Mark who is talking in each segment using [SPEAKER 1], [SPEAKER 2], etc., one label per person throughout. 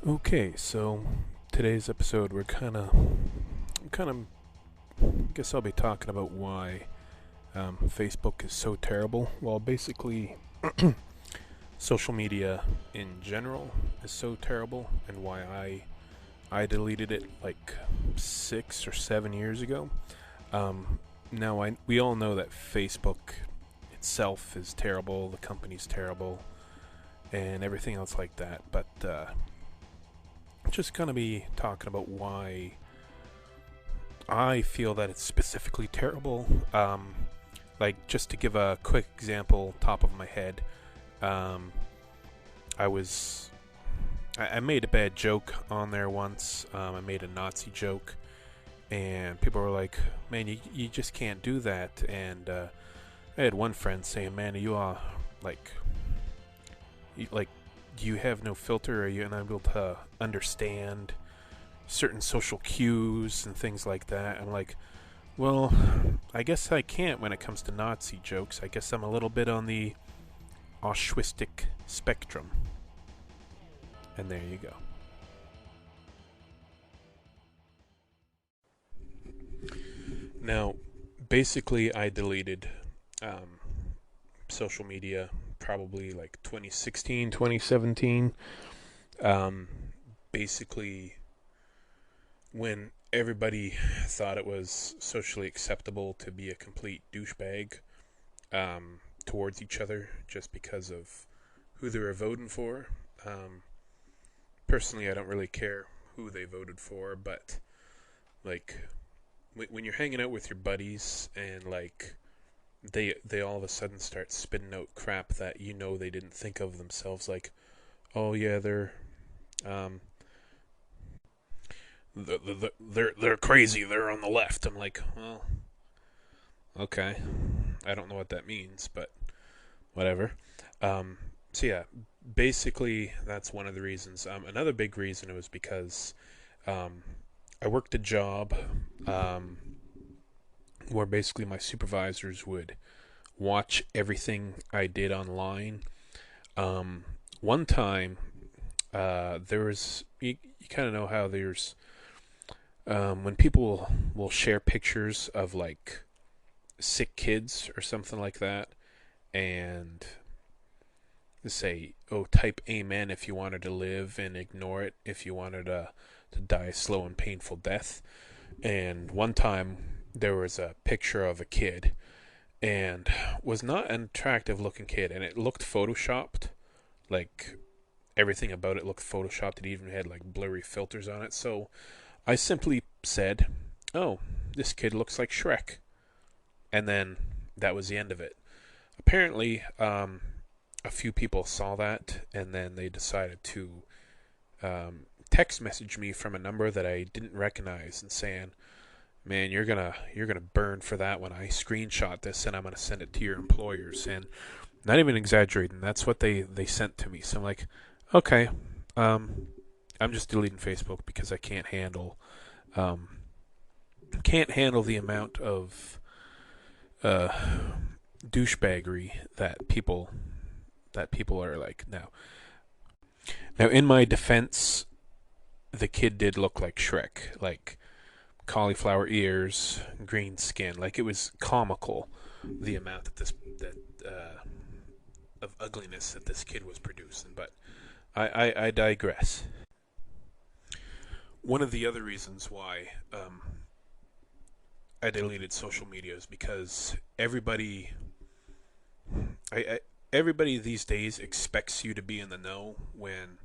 [SPEAKER 1] Okay, so today's episode I guess I'll be talking about why Facebook is so terrible. Well, basically, social media in general is so terrible, and why I deleted it like 6 or 7 years ago. Now we all know that Facebook itself is terrible, the company's terrible, and everything else like that. But just gonna be talking about why I feel that it's specifically terrible. Like, just to give a quick example, top of my head, um, I was. I made a bad joke on there once. I made a Nazi joke, and people were like, "Man, you just can't do that." And I had one friend saying, "Man, you are like, like, do you have no filter? Are you unable to understand certain social cues and things like that?" I'm like, well, I guess I can't when it comes to Nazi jokes. I guess I'm a little bit on the Auschwitztic spectrum. And there you go. Now, basically, I deleted um, social media probably like 2016, 2017. Um, Basically, when everybody thought it was socially acceptable to be a complete douchebag towards each other just because of who they were voting for. Um, Personally, I don't really care who they voted for, but like when you're hanging out with your buddies and like they all of a sudden start spitting out crap that they didn't think of themselves, like, oh yeah, um they're crazy, they're on the left. I'm like, well, okay, I don't know what that means, but whatever. Um, so yeah, basically that's one of the reasons. Another big reason was because um, I worked a job um, where basically my supervisors would watch everything I did online. Um, One time, there was you kind of know how there's when people will share pictures of like sick kids or something like that, and say, oh, type amen if you wanted to live and ignore it if you wanted to die a slow and painful death. And one time there was a picture of a kid, and was not an attractive looking kid, and it looked photoshopped. Like, everything about it looked photoshopped. It even had like blurry filters on it. So I simply said, oh, this kid looks like Shrek. And then that was the end of it. Apparently, a few people saw that, and then they decided to text message me from a number that I didn't recognize and saying, "Man, you're gonna burn for that when I screenshot this, and I'm gonna send it to your employers." And not even exaggerating, that's what they sent to me. So I'm like, okay, um, I'm just deleting Facebook because I um, can't handle the amount of uh, douchebaggery that people are like now. Now, in my defense, the kid did look like Shrek, like cauliflower ears, green skin. Like, it was comical, the amount that of ugliness that this kid was producing. But I digress. One of the other reasons why I deleted social media is because I everybody these days expects you to be in the know when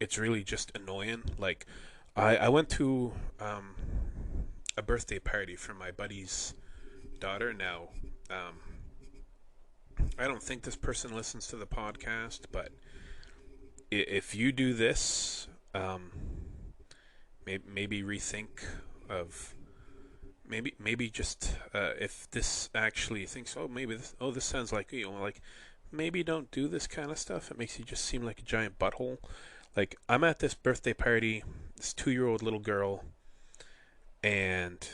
[SPEAKER 1] it's really just annoying. Like, I went to a birthday party for my buddy's daughter. Now, um, I don't think this person listens to the podcast, but if you do this, maybe rethink of maybe just if this actually thinks, oh, maybe this sounds like like, maybe don't do this kind of stuff. It makes you just seem like a giant butthole. Like, I'm at this birthday party, this 2-year-old little girl, and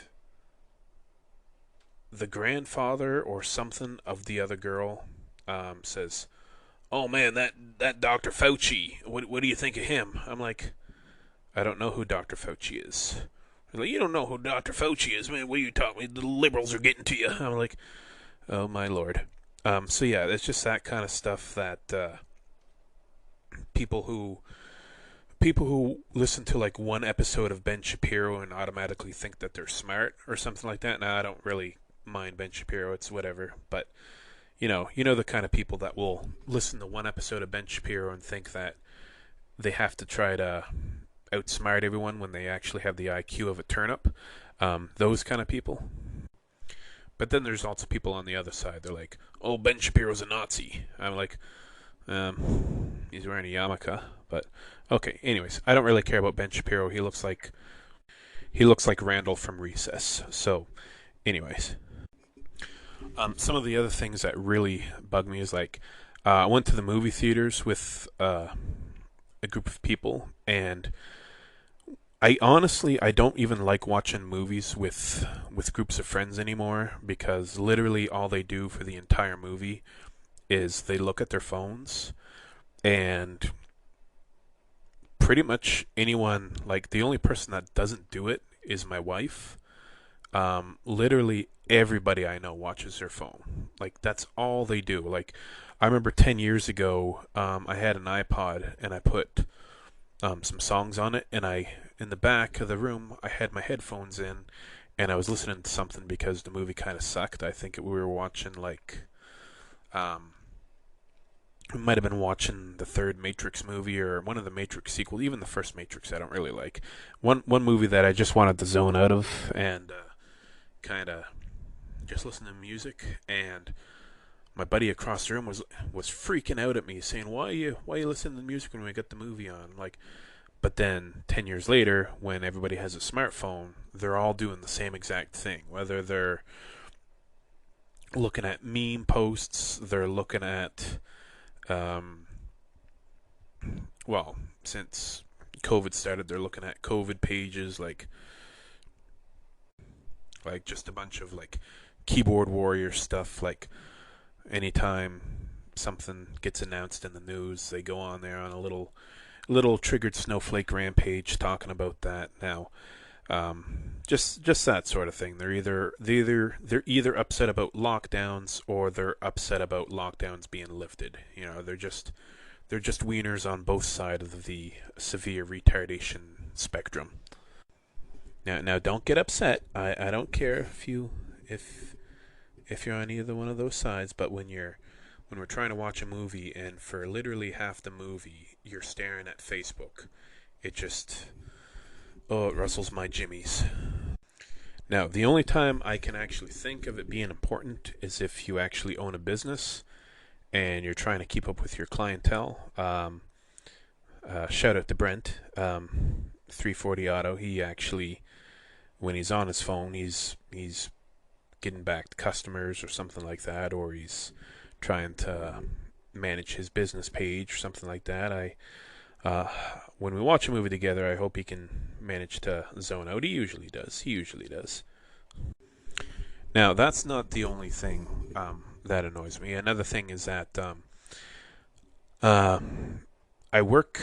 [SPEAKER 1] the grandfather or something of the other girl says, "Oh man, that Dr. Fauci. What do you think of him?" I'm like, I don't know who Dr. Fauci is. They're like, you don't know who Dr. Fauci is, man. What you taught me? The liberals are getting to you. I'm like, oh my lord. So yeah, it's just that kind of stuff that people who people who listen to like one episode of Ben Shapiro and automatically think that they're smart or something like that. Now I don't really mind Ben Shapiro. It's whatever, but you know the kind of people that will listen to one episode of Ben Shapiro and think that they have to try to outsmart everyone when they actually have the IQ of a turnip. Those kind of people. But then there's also people on the other side. They're like, "Oh, Ben Shapiro's a Nazi." I'm like, he's wearing a yarmulke. But okay. Anyways, I don't really care about Ben Shapiro. He looks like Randall from Recess. So, anyways, some of the other things that really bug me is like, I went to the movie theaters with a group of people, and I don't even like watching movies with groups of friends anymore because literally all they do for the entire movie is they look at their phones, and pretty much anyone, like the only person that doesn't do it is my wife. Literally everybody I know watches their phone. Like that's all they do. Like I remember 10 years ago, I had an iPod and I put some songs on it, and in the back of the room, I had my headphones in, and I was listening to something because the movie kind of sucked. I think we were watching like, we might have been watching the third Matrix movie or one of the Matrix sequels. Even the first Matrix, I don't really like. One movie that I just wanted to zone out of and kind of just listen to music, and my buddy across the room was freaking out at me, saying, "Why you listening to music when we got the movie on?" I'm like, but then 10 years later, when everybody has a smartphone, they're all doing the same exact thing. Whether they're looking at meme posts, they're looking at, um, well, since COVID started, they're looking at COVID pages, like just a bunch of like keyboard warrior stuff. Like anytime something gets announced in the news, they go on there on a little triggered snowflake rampage talking about that. Now, just that sort of thing. They're either upset about lockdowns or they're upset about lockdowns being lifted. They're just wieners on both sides of the severe retardation spectrum. Now, don't get upset. I don't care if you're on either one of those sides, but when we're trying to watch a movie and for literally half the movie you're staring at Facebook, it just it rustles my jimmies. Now, the only time I can actually think of it being important is if you actually own a business and you're trying to keep up with your clientele. Shout out to Brent, 340 Auto. He actually, when he's on his phone, he's getting back to customers or something like that, or he's trying to manage his business page or something like that. Uh, when we watch a movie together, I hope he can manage to zone out. He usually does. Now, that's not the only thing that annoys me. Another thing is that uh, I work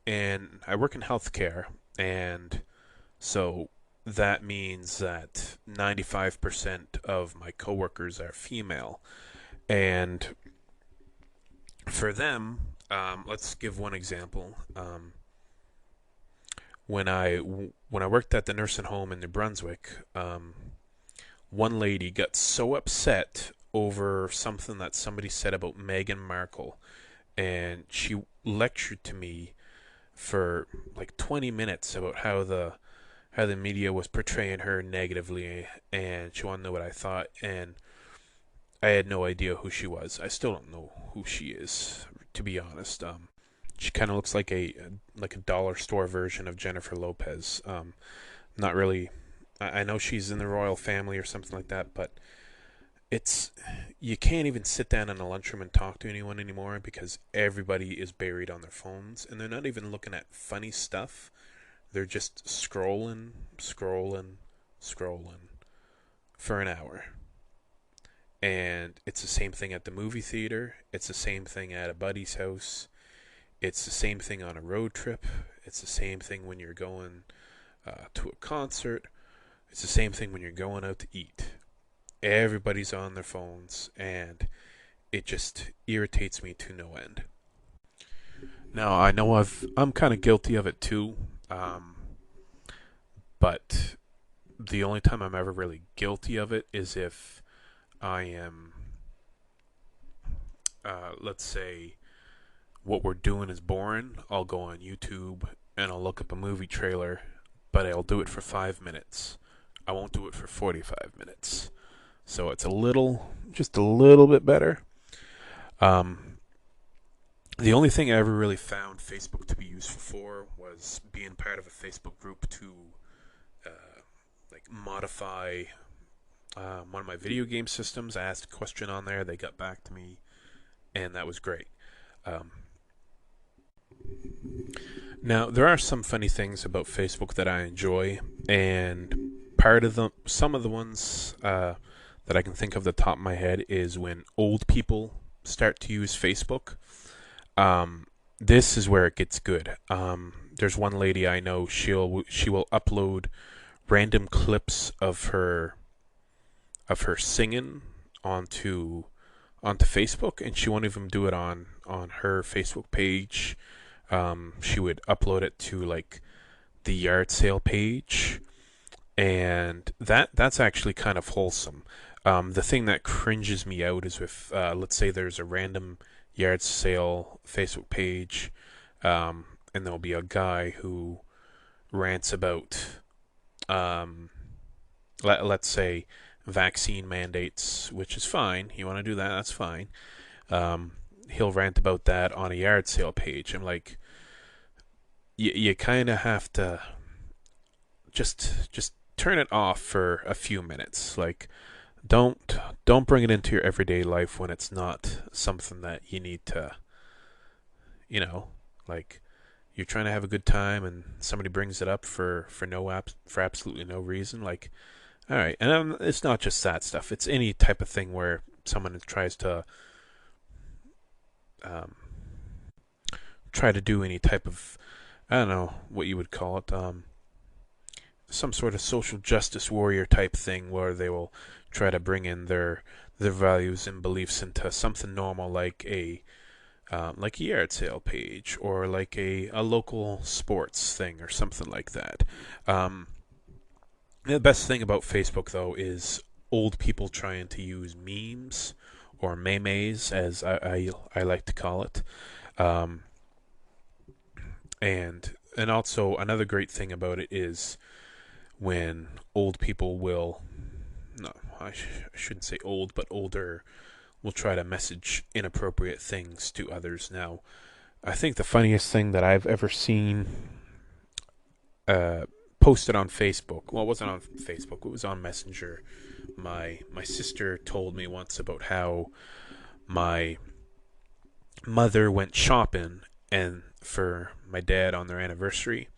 [SPEAKER 1] I work in healthcare, and so that means that 95% of my coworkers are female, and for them, let's give one example. When I worked at the nursing home in New Brunswick, one lady got so upset over something that somebody said about Meghan Markle, and she lectured to me for like 20 minutes about how the media was portraying her negatively, and she wanted to know what I thought, and I had no idea who she was. I still don't know who she is, to be honest. She kind of looks like a dollar store version of Jennifer Lopez. Not really. I know she's in the royal family or something like that, but it's you can't even sit down in a lunchroom and talk to anyone anymore because everybody is buried on their phones, and they're not even looking at funny stuff. They're just scrolling, scrolling, scrolling for an hour. And it's the same thing at the movie theater. It's the same thing at a buddy's house. It's the same thing on a road trip. It's the same thing when you're going to a concert. It's the same thing when you're going out to eat. Everybody's on their phones, and it just irritates me to no end. Now I know I'm kind of guilty of it too, um, but the only time I'm ever really guilty of it is if I am, let's say, what we're doing is boring. I'll go on YouTube and I'll look up a movie trailer, but I'll do it for 5 minutes. I won't do it for 45 minutes. So it's just a little bit better. Um, the only thing I ever really found Facebook to be useful for was being part of a Facebook group to uh, like modify one of my video game systems. I asked a question on there, they got back to me, and that was great. Um, Now there are some funny things about Facebook that I enjoy, and some of the ones that I can think of the top of my head is when old people start to use Facebook. Um, this is where it gets good. There's one lady I know. She will upload random clips of her singing onto Facebook, and she won't even do it on her Facebook page. She would upload it to like the yard sale page, and that's actually kind of wholesome. The thing that cringes me out is if let's say there's a random yard sale Facebook page, and there'll be a guy who rants about let's say vaccine mandates, which is fine. You want to do that, that's fine. Um, he'll rant about that on a yard sale page. I'm like, you kind of have to just turn it off for a few minutes. Like, don't don't bring it into your everyday life when it's not something that you need to, you know, like you're trying to have a good time and somebody brings it up for absolutely no reason. Like, all right, and it's not just that stuff. It's any type of thing where someone tries to um, try to do any type of, I don't know what you would call it, some sort of social justice warrior type thing where they will try to bring in their values and beliefs into something normal like a yard sale page or like a local sports thing or something like that. Um, the best thing about Facebook though is old people trying to use memes or memes as I like to call it. Um, and also another great thing about it is when old people will, no, I shouldn't say old, but older will try to message inappropriate things to others. Now, I think the funniest thing that I've ever seen uh, posted on Facebook, well, it wasn't on Facebook, it was on Messenger. My sister told me once about how my mother went shopping and for my dad on their anniversary.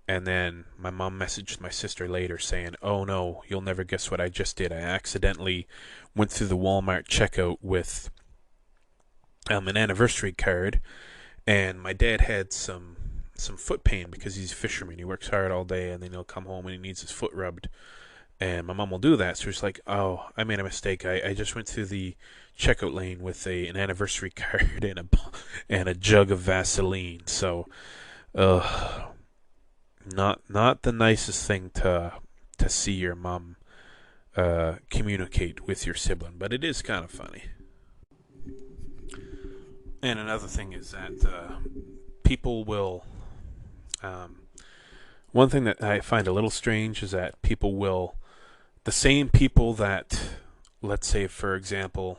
[SPEAKER 1] And then my mom messaged my sister later saying, "Oh no, you'll never guess what I just did. I accidentally went through the Walmart checkout with an anniversary card, and my dad had some foot pain because he's a fisherman. He works hard all day, and then he'll come home and he needs his foot rubbed. And my mom will do that. So she's like, "Oh, I made a mistake. I just went through the checkout lane with an anniversary card and a jug of Vaseline." So, uh, not the nicest thing to see your mom communicate with your sibling, but it is kind of funny. And another thing is that people will. Um, one thing that I find a little strange is that the same people that, let's say, for example,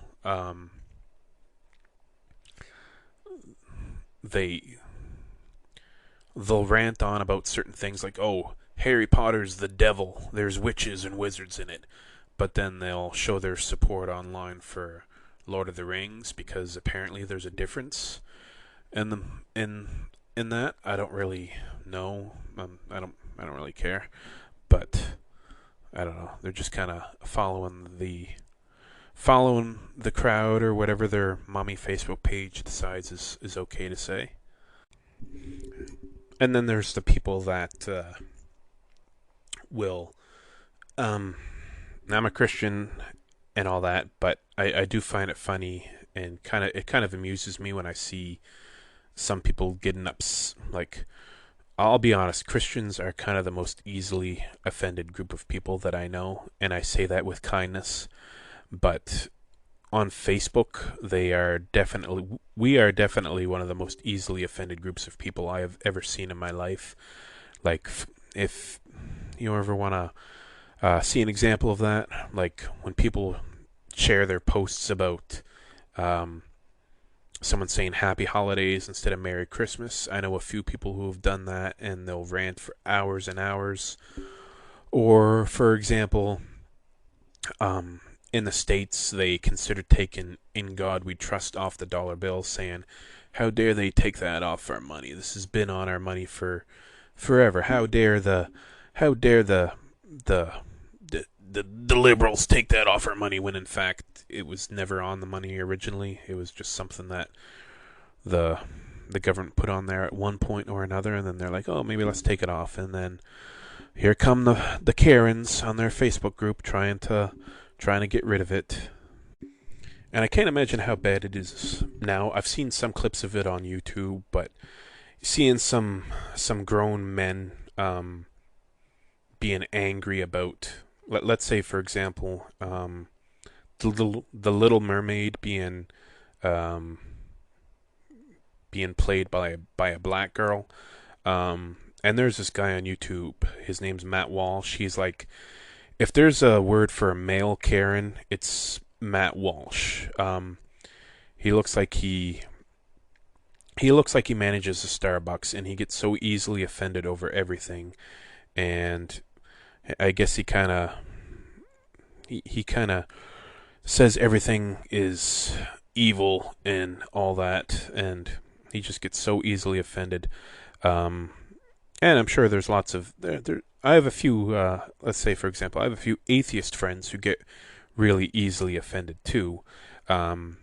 [SPEAKER 1] they they'll rant on about certain things like, oh, Harry Potter's the devil. There's witches and wizards in it. But then they'll show their support online for Lord of the Rings because apparently there's a difference in the in in that. I don't really know. I don't really care. But I don't know. They're just kind of following the crowd or whatever their mommy Facebook page decides is okay to say. and then there's the people that will. Um, I'm a Christian and all that, but I do find it funny and kind of amuses me when I see some people getting like. I'll be honest, Christians are kind of the most easily offended group of people that I know, and I say that with kindness. But on Facebook, we are definitely one of the most easily offended groups of people I have ever seen in my life. Like, if you ever want to see an example of that, like when people share their posts about um, someone saying happy holidays instead of Merry Christmas. I know a few people who have done that and they'll rant for hours and hours. Or, for example, um, in the States, they consider taking In God We Trust off the dollar bill, saying, how dare they take that off our money? This has been on our money for forever. How dare the, the liberals take that off our money when in fact it was never on the money originally. It was just something that the the government put on there at one point or another, and then they're like, oh, maybe let's take it off, and then here come the Karens on their Facebook group trying to get rid of it. And I can't imagine how bad it is now. I've seen some clips of it on YouTube, but seeing some grown men being angry about, let's say for example, the Little Mermaid um, being played by a black girl. And there's this guy on YouTube. His name's Matt Walsh. He's like, if there's a word for a male Karen, it's Matt Walsh. He looks like he looks like he manages a Starbucks, and he gets so easily offended over everything. And I guess he kind of says everything is evil and all that, and he just gets so easily offended. Um, and I'm sure there's lots of I have a few. Let's say, for example, I have a few atheist friends who get really easily offended too. Um,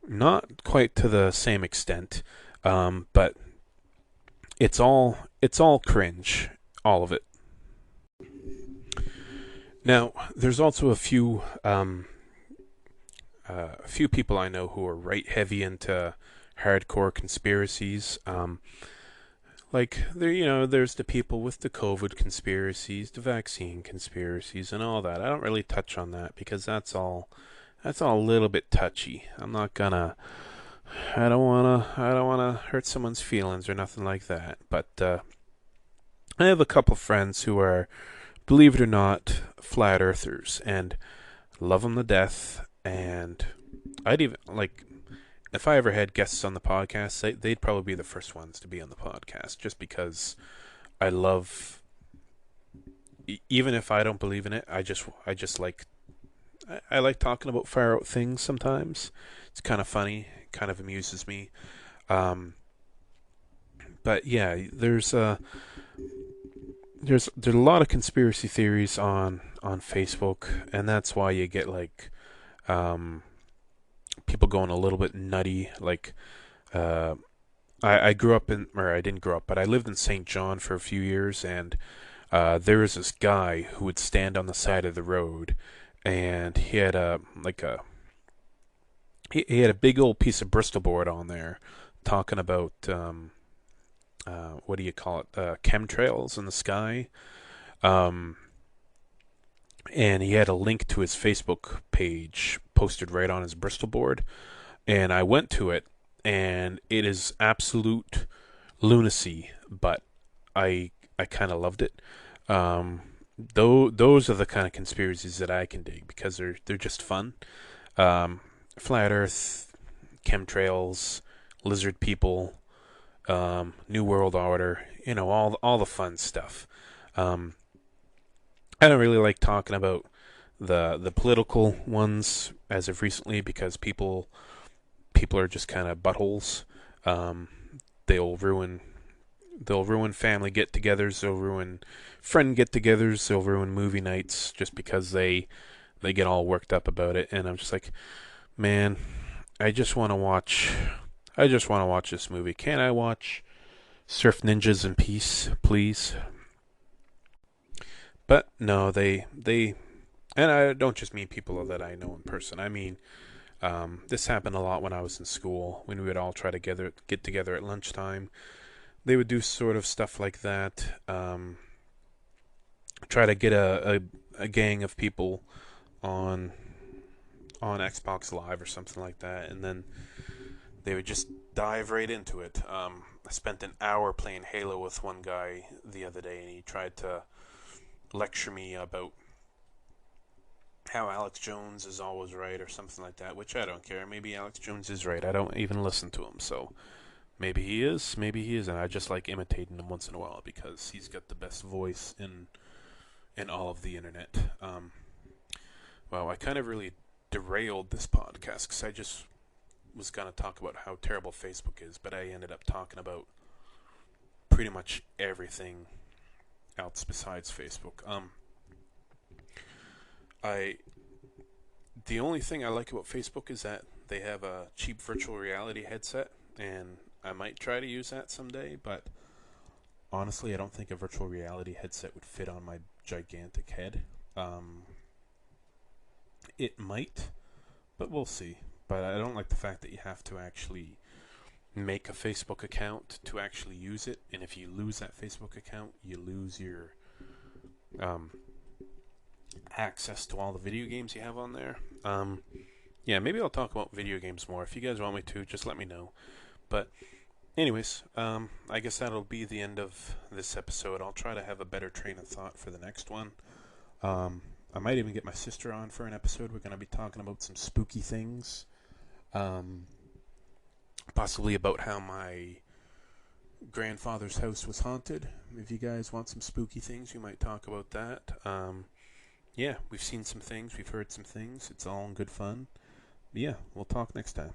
[SPEAKER 1] Not quite to the same extent, but it's all cringe, all of it. Now, there's also a few people I know who are right heavy into hardcore conspiracies. Like there's the people with the COVID conspiracies, the vaccine conspiracies, and all that. I don't really touch on that because that's all a little bit touchy. I'm not gonna. I don't wanna hurt someone's feelings or nothing like that. But I have a couple friends who are, believe it or not, flat earthers, and love them to death. And I'd even like, if I ever had guests on the podcast, they'd probably be the first ones to be on the podcast, just because I love. Even if I don't believe in it, I just like I like talking about far out things sometimes. It's kind of funny, kind of amuses me. Um, but yeah, there's a lot of conspiracy theories on Facebook, and that's why you get like um, people going a little bit nutty. Like uh, I grew up in, or I didn't grow up, but I lived in St. John for a few years, and there was this guy who would stand on the side of the road, and he had he had a big old piece of Bristol board on there, talking about what do you call it, chemtrails in the sky, um, and he had a link to his Facebook page posted right on his Bristol board, and I went to it, and it is absolute lunacy, but I kind of loved it. Um, those are the kind of conspiracies that I can dig because they're just fun. Um, Flat Earth, chemtrails, lizard people, New World Order, all the fun stuff. Um, I don't really like talking about the political ones as of recently because people are just kind of buttholes. Um, they'll ruin they'll ruin family get-togethers. They'll ruin friend get-togethers. They'll ruin movie nights just because they get all worked up about it. And I'm just like, man, I just want to watch. I just want to watch this movie. Can't I watch Surf ninjas in peace, please. But no, and I don't just mean people that I know in person. I mean, this happened a lot when I was in school, when we would all try to get together at lunchtime. They would do sort of stuff like that. Try to get a gang of people on Xbox Live or something like that, and then they would just dive right into it. I spent an hour playing Halo with one guy the other day, and he tried to lecture me about how Alex Jones is always right or something like that, which I don't care. Maybe Alex Jones is right. I don't even listen to him, so maybe he is, maybe he isn't. I just like imitating him once in a while because he's got the best voice in all of the internet. Well, I kind of really derailed this podcast because I just was going to talk about how terrible Facebook is, but I ended up talking about pretty much everything else besides Facebook. I The only thing I like about Facebook is that they have a cheap virtual reality headset, and I might try to use that someday, but honestly, I don't think a virtual reality headset would fit on my gigantic head. It might, but we'll see. But I don't like the fact that you have to actually make a Facebook account to actually use it, and if you lose that Facebook account, you lose your um, access to all the video games you have on there. Yeah, maybe I'll talk about video games more. If you guys want me to, just let me know. But anyways, I guess that'll be the end of this episode. I'll try to have a better train of thought for the next one. I might even get my sister on for an episode. We're going to be talking about some spooky things. Possibly about how my grandfather's house was haunted. If you guys want some spooky things, we might talk about that. Yeah, we've seen some things. We've heard some things. It's all in good fun. But yeah, we'll talk next time.